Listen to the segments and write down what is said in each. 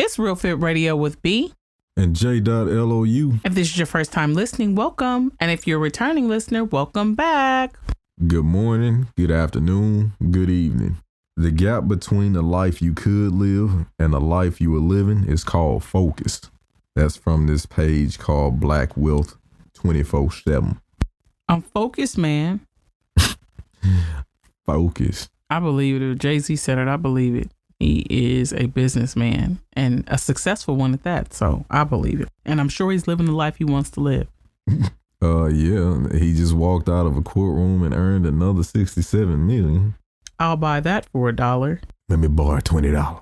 It's Real Fit Radio with B and J.LOU. If this is your first time listening, welcome. And if you're a returning listener, welcome back. Good morning, good afternoon, good evening. The gap between the life you could live and the life you are living is called focus. That's from this page called Black Wealth 24/7. I'm focused, man. Focus. I believe it. If Jay-Z said it, I believe it. He is a businessman and a successful one at that. So I believe it. And I'm sure he's living the life he wants to live. Yeah. He just walked out of a courtroom and earned another $67 million. I'll buy that for $1. Let me borrow $20.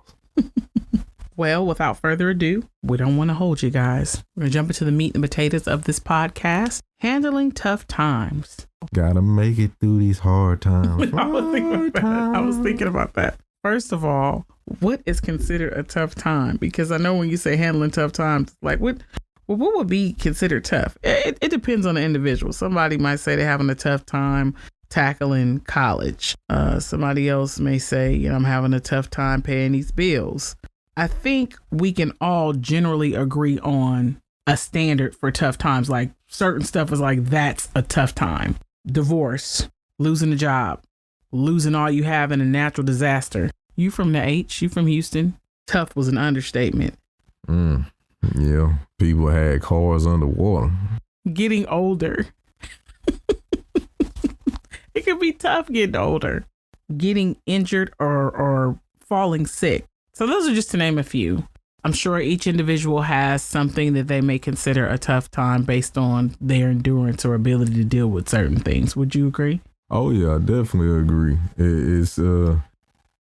Well, without further ado, we don't want to hold you guys. We're going to jump into the meat and potatoes of this podcast, handling tough times. Gotta make it through these hard times. I was thinking about that. First of all, what is considered a tough time? Because I know when you say handling tough times, like what would be considered tough? It depends on the individual. Somebody might say they're having a tough time tackling college. Somebody else may say, I'm having a tough time paying these bills. I think we can all generally agree on a standard for tough times. Like certain stuff is like, that's a tough time. Divorce, losing a job, losing all you have in a natural disaster. You from the H, you from Houston. Tough was an understatement. Yeah, people had cars underwater. Getting older. It could be tough getting older. Getting injured or falling sick. So those are just to name a few. I'm sure each individual has something that they may consider a tough time based on their endurance or ability to deal with certain things. Would you agree? Oh yeah, I definitely agree.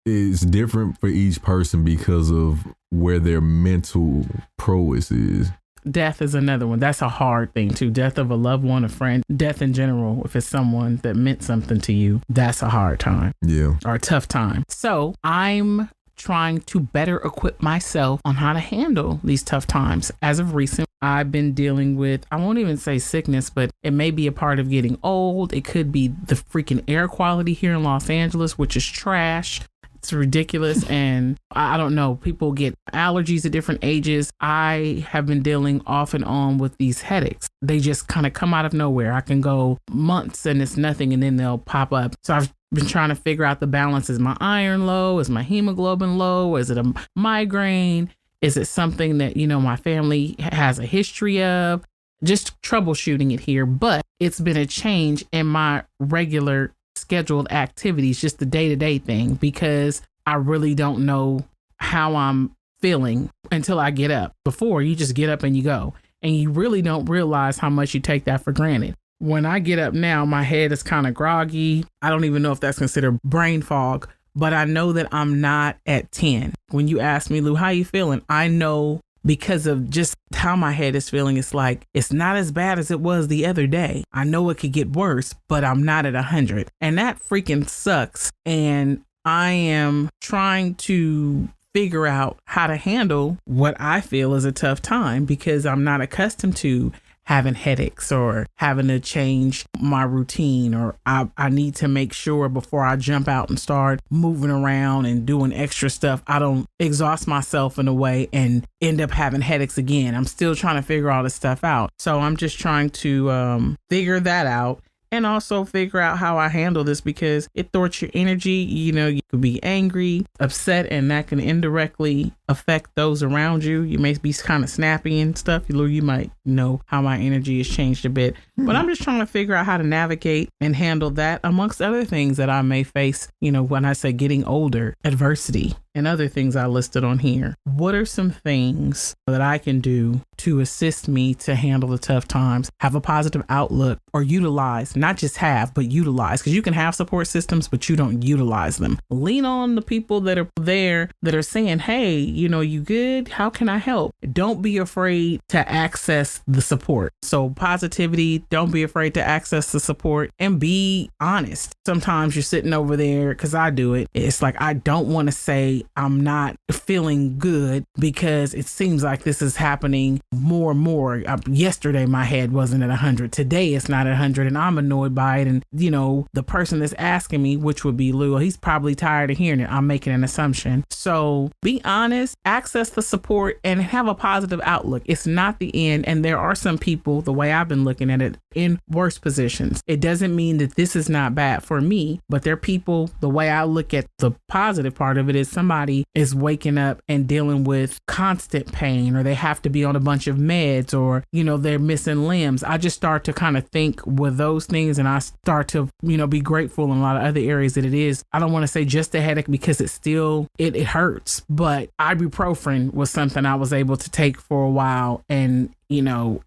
It's different for each person because of where their mental prowess is. Death is another one. That's a hard thing too. Death of a loved one, a friend, death in general. If it's someone that meant something to you, that's a hard time. Yeah. Or a tough time. So I'm trying to better equip myself on how to handle these tough times. As of recent, I've been dealing with, I won't even say sickness, but it may be a part of getting old. It could be the freaking air quality here in Los Angeles, which is trash. It's ridiculous. And I don't know, people get allergies at different ages. I have been dealing off and on with these headaches. They just kind of come out of nowhere. I can go months and it's nothing and then they'll pop up. So I've been trying to figure out the balance. Is my iron low? Is my hemoglobin low? Is it a migraine? Is it something that, my family has a history of? Just troubleshooting it here. But it's been a change in my regular scheduled activities, just the day-to-day thing, because I really don't know how I'm feeling until I get up. Before, you just get up and you go. And you really don't realize how much you take that for granted. When I get up now, my head is kind of groggy. I don't even know if that's considered brain fog, but I know that I'm not at 10. When you ask me, Lou, how you feeling? I know because of just how my head is feeling. It's like, it's not as bad as it was the other day. I know it could get worse, but I'm not at 100. And that freaking sucks. And I am trying to figure out how to handle what I feel is a tough time because I'm not accustomed to having headaches or having to change my routine, or I need to make sure before I jump out and start moving around and doing extra stuff, I don't exhaust myself in a way and end up having headaches again. I'm still trying to figure all this stuff out. So I'm just trying to figure that out. And also figure out how I handle this because it thwarts your energy. You could be angry, upset, and that can indirectly affect those around you. You may be kind of snappy and stuff. You might know how my energy has changed a bit. But I'm just trying to figure out how to navigate and handle that amongst other things that I may face, when I say getting older, adversity and other things I listed on here. What are some things that I can do to assist me to handle the tough times, have a positive outlook, or utilize, not just have, but utilize? Because you can have support systems, but you don't utilize them. Lean on the people that are there that are saying, hey, you good? How can I help? Don't be afraid to access the support. So positivity, don't be afraid to access the support and be honest. sometimes you're sitting over there, because I do it. It's like, I don't want to say I'm not feeling good because it seems like this is happening more and more. Yesterday, my head wasn't at 100. Today, it's not at 100, and I'm annoyed by it. And, the person that's asking me, which would be Lou, he's probably tired of hearing it. I'm making an assumption. So be honest, access the support, and have a positive outlook. It's not the end. And there are some people, the way I've been looking at it, in worse positions. It doesn't mean that this is not bad for me, but there are people, the way I look at the positive part of it is somebody is waking up and dealing with constant pain, or they have to be on a bunch of meds, or, they're missing limbs. I just start to kind of think with those things, and I start to, be grateful in a lot of other areas that it is. I don't want to say just a headache, because it hurts, but ibuprofen was something I was able to take for a while, and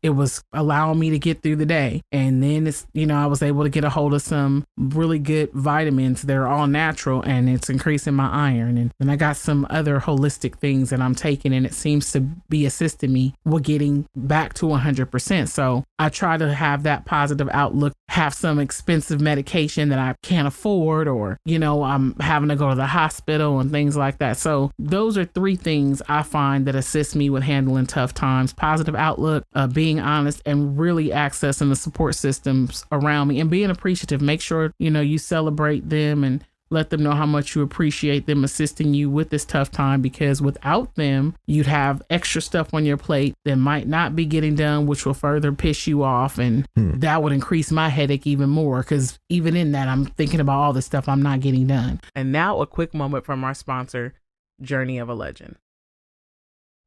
it was allowing me to get through the day. And then I was able to get a hold of some really good vitamins that are all natural, and it's increasing my iron. And then I got some other holistic things that I'm taking, and it seems to be assisting me with getting back to 100%. So I try to have that positive outlook, have some expensive medication that I can't afford, or, I'm having to go to the hospital and things like that. So those are 3 things I find that assist me with handling tough times: positive outlook, being honest, and really accessing the support systems around me, and being appreciative. Make sure, you celebrate them and let them know how much you appreciate them assisting you with this tough time, because without them, you'd have extra stuff on your plate that might not be getting done, which will further piss you off. And that would increase my headache even more, because even in that, I'm thinking about all the stuff I'm not getting done. And now a quick moment from our sponsor, Journey of a Legend.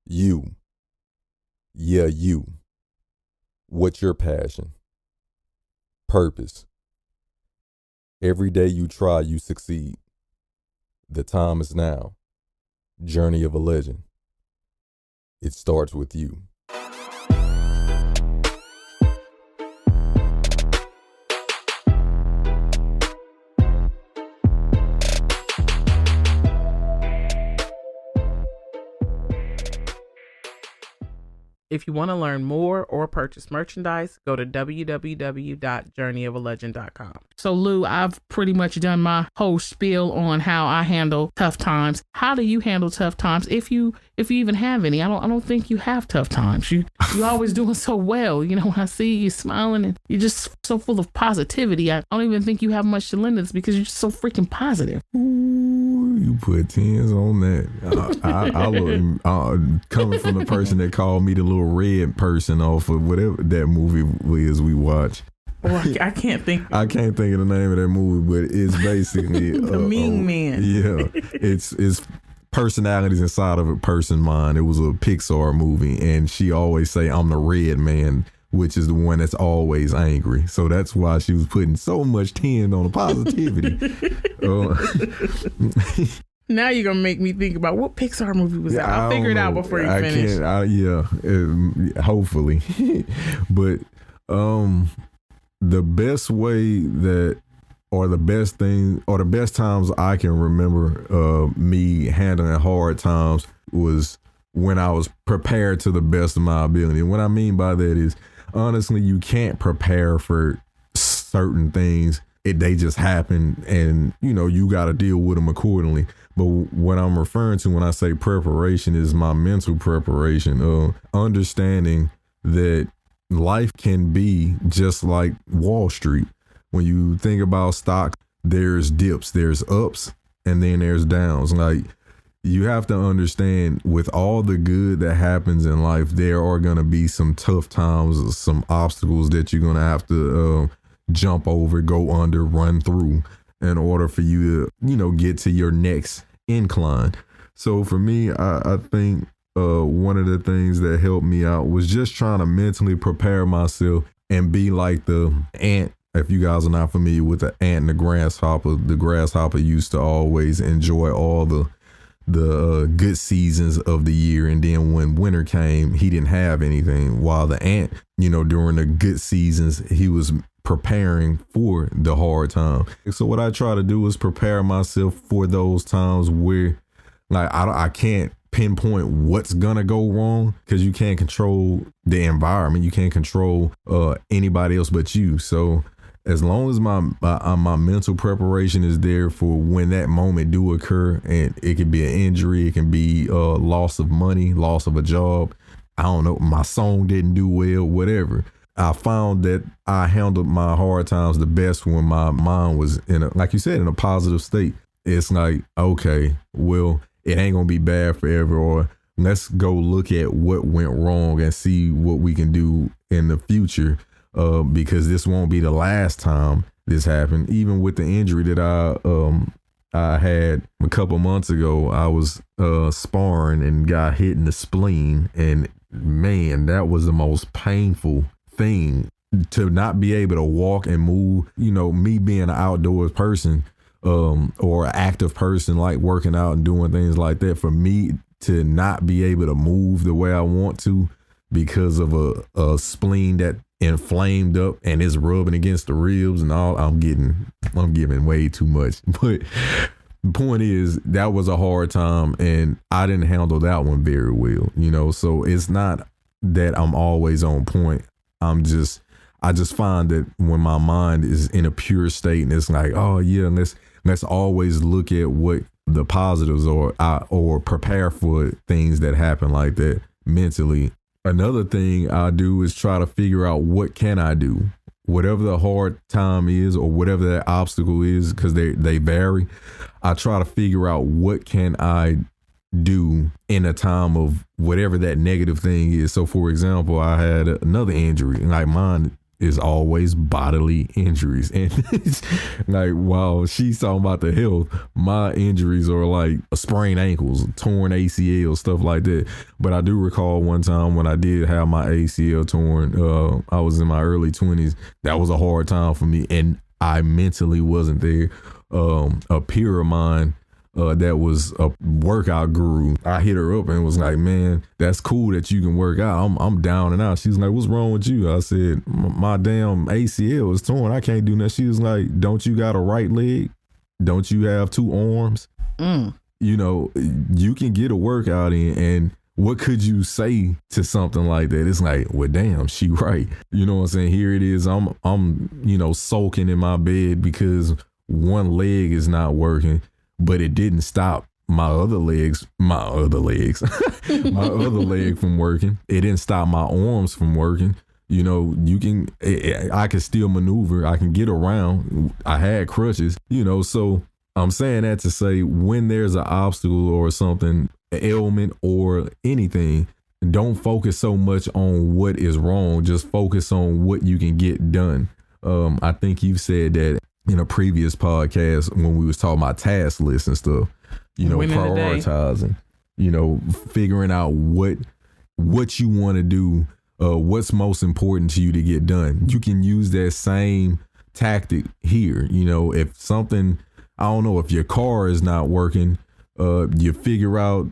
You. Yeah, you. What's your passion? Purpose. Every day you try, you succeed. The time is now. Journey of a Legend. It starts with you. If you want to learn more or purchase merchandise, go to www.journeyofalegend.com. So Lou, I've pretty much done my whole spiel on how I handle tough times. How do you handle tough times, if you even have any? I don't think you have tough times. You always doing so well. When I see you smiling and you're just so full of positivity, I don't even think you have much to lend us, because you're just so freaking positive. Ooh, you put 10s on that. I look, coming from the person that called me the little red person off of whatever that movie was we watch. Well, I can't think of the name of that movie, but it's basically the mean man. Yeah, it's personalities inside of a person's mind. It was a Pixar movie, and she always say, "I'm the red man," which is the one that's always angry. So that's why she was putting so much 10 on the positivity. Now you're gonna make me think about what Pixar movie was that. I'll figure it out before you finish. Hopefully. But the best way that, or the best thing, or the best times I can remember me handling hard times was when I was prepared to the best of my ability. And what I mean by that is, honestly, you can't prepare for certain things. They just happen, and you got to deal with them accordingly. But what I'm referring to when I say preparation is my mental preparation, understanding that life can be just like Wall Street. When you think about stocks, there's dips, there's ups, and then there's downs. Like, you have to understand, with all the good that happens in life, there are going to be some tough times, some obstacles that you're going to have to jump over, go under, run through in order for you to, get to your next incline. So for me, I think one of the things that helped me out was just trying to mentally prepare myself and be like the ant. If you guys are not familiar with the ant and the grasshopper used to always enjoy all the good seasons of the year, and then when winter came, he didn't have anything, while the ant, during the good seasons, he was preparing for the hard time. So what I try to do is prepare myself for those times where, like, I can't pinpoint what's gonna go wrong, because you can't control the environment, you can't control anybody else but you. So as long as my mental preparation is there for when that moment do occur, and it can be an injury, it can be loss of money, loss of a job, I don't know, my song didn't do well, whatever. I found that I handled my hard times the best when my mind was like you said, in a positive state. It's like, okay, well, it ain't gonna be bad forever, or let's go look at what went wrong and see what we can do in the future, because this won't be the last time this happened. Even with the injury that I had a couple months ago, I was sparring and got hit in the spleen, and man, that was the most painful thing, to not be able to walk and move. You know, me being an outdoors person, or an active person, like working out and doing things like that, for me to not be able to move the way I want to because of a spleen that inflamed up and it's rubbing against the ribs and all. I'm giving way too much, but the point is, that was a hard time and I didn't handle that one very well, you know. So it's not that I'm always on point. I just find that when my mind is in a pure state and it's like, oh yeah, let's always look at what the positives are, or prepare for things that happen like that mentally. Another thing I do is try to figure out, what can I do? Whatever the hard time is, or whatever that obstacle is, because they vary. I try to figure out, what can I do in a time of whatever that negative thing is. So for example, I had another injury, like mine is always bodily injuries, and it's like, while she's talking about the health, my injuries are like sprained ankles, torn ACL, stuff like that. But I do recall one time when I did have my ACL torn, I was in my early 20s. That was a hard time for me, and I mentally wasn't there. A peer of mine, that was a workout guru, I hit her up and was like, man, that's cool that you can work out. I'm down and out. She was like, what's wrong with you? I said, my damn ACL is torn. I can't do nothing. She was like, don't you got a right leg? Don't you have two arms? You know, you can get a workout in. And what could you say to something like that? It's like, well, damn, she right. You know what I'm saying? Here it is. I'm sulking in my bed because one leg is not working. But it didn't stop my other leg from working. It didn't stop my arms from working. You know, I can still maneuver. I can get around. I had crutches, you know. So I'm saying that to say, when there's an obstacle or something, an ailment or anything, don't focus so much on what is wrong. Just focus on what you can get done. I think you've said that in a previous podcast when we was talking about task lists and stuff, you know, prioritizing, you know, figuring out what you want to do, what's most important to you to get done. You can use that same tactic here. You know, if something, I don't know, if your car is not working, you figure out,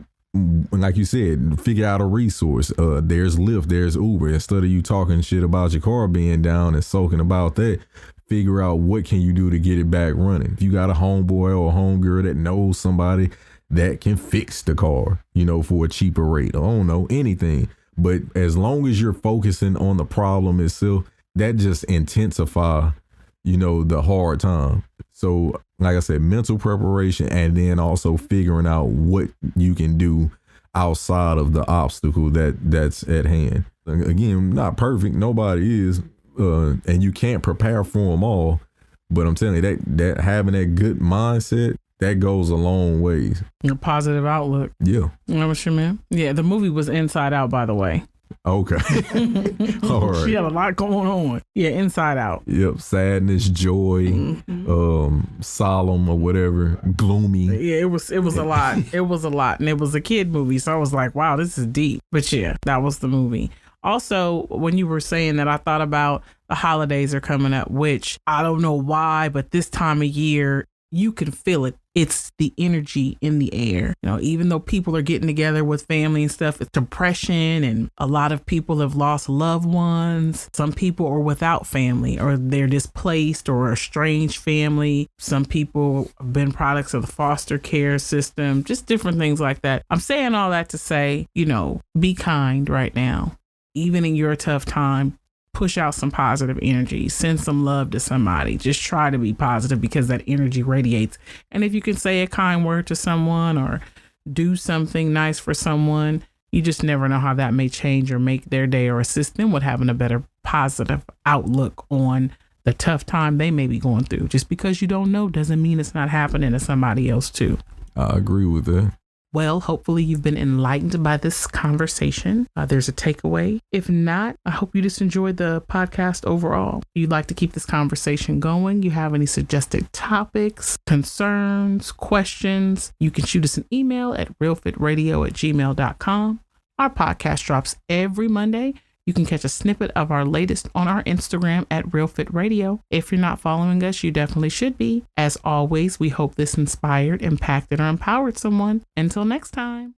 like you said, figure out a resource. There's Lyft, there's Uber. Instead of you talking shit about your car being down and sulking about that, figure out what can you do to get it back running. If you got a homeboy or a homegirl that knows somebody that can fix the car, you know, for a cheaper rate, I don't know, anything. But as long as you're focusing on the problem itself, that just intensify, you know, the hard time. So like I said, mental preparation, and then also figuring out what you can do outside of the obstacle that's at hand. Again, not perfect. Nobody is. And you can't prepare for them all, but I'm telling you that having that good mindset, that goes a long ways. Your positive outlook. Yeah. You know what you mean? Yeah, the movie was Inside Out, by the way. Okay. All right. She had a lot going on. Yeah, Inside Out. Yep. Sadness, joy, solemn or whatever, gloomy. Yeah, it was a lot. It was a lot. And it was a kid movie. So I was like, wow, this is deep. But yeah, that was the movie. Also, when you were saying that, I thought about the holidays are coming up, which I don't know why, but this time of year, you can feel it. It's the energy in the air. You know, even though people are getting together with family and stuff, it's depression, and a lot of people have lost loved ones. Some people are without family, or they're displaced or estranged family. Some people have been products of the foster care system, just different things like that. I'm saying all that to say, you know, be kind right now. Even in your tough time, push out some positive energy, send some love to somebody. Just try to be positive because that energy radiates. And if you can say a kind word to someone or do something nice for someone, you just never know how that may change or make their day or assist them with having a better positive outlook on the tough time they may be going through. Just because you don't know doesn't mean it's not happening to somebody else too. I agree with that. Well, hopefully you've been enlightened by this conversation. There's a takeaway. If not, I hope you just enjoyed the podcast overall. If you'd like to keep this conversation going, you have any suggested topics, concerns, questions, you can shoot us an email at realfitradio@gmail.com. Our podcast drops every Monday. You can catch a snippet of our latest on our Instagram at RealFitRadio. If you're not following us, you definitely should be. As always, we hope this inspired, impacted, or empowered someone. Until next time.